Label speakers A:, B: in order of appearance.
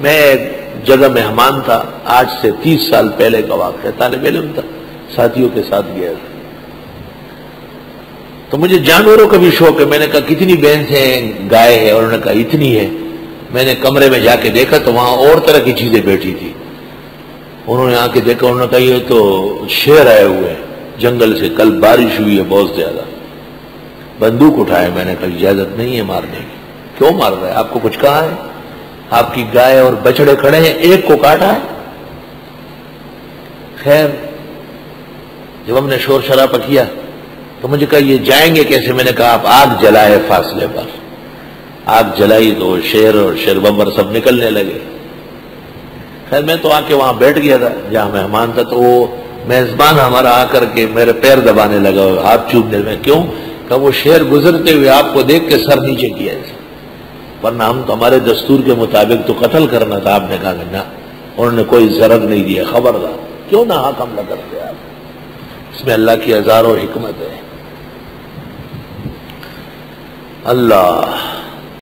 A: میں ایک جگہ مہمان تھا، آج سے 30 سال پہلے کا واقعہ، طالب علم تھا، ساتھیوں کے ساتھ گیا تھا، تو مجھے جانوروں کا بھی شوق ہے۔ میں نے کہا کتنی بھینس ہے، گائے ہے؟ اور انہوں نے کہا اتنی ہے۔ میں نے کمرے میں جا کے دیکھا تو وہاں اور طرح کی چیزیں بیٹھی تھی۔ انہوں نے آ کے دیکھا، انہوں نے کہا یہ تو شیر آئے ہوئے ہیں جنگل سے، کل بارش ہوئی ہے بہت زیادہ۔ بندوق اٹھائے، میں نے کہا اجازت نہیں ہے مارنے کی۔ کیوں مار رہے ہیں؟ آپ کو کچھ کہا ہے؟ آپ کی گائے اور بچڑے کھڑے ہیں، ایک کو کاٹا ہے۔ خیر جب ہم نے شور شرابہ کیا تو مجھے کہا یہ جائیں گے کیسے؟ میں نے کہا آپ آگ جلائے فاصلے پر۔ آگ جلائی تو شیر اور شیر بمبر سب نکلنے لگے۔ خیر میں تو آ کے وہاں بیٹھ گیا تھا جہاں مہمان تھا، تو وہ میزبان ہمارا آ کر کے میرے پیر دبانے لگا، ہاتھ چومنے میں۔ کیوں؟ کہ وہ شیر گزرتے ہوئے آپ کو دیکھ کے سر نیچے کیا ایسے، ورنہ ہم تو ہمارے دستور کے مطابق تو قتل کرنا تھا۔ آپ نے کہا کہ نہ، انہوں نے کوئی ضرر نہیں دیا۔ خبردار، کیوں نہ حق حملہ کرتے آپ؟ اس میں اللہ کی ہزاروں حکمت ہے۔ اللہ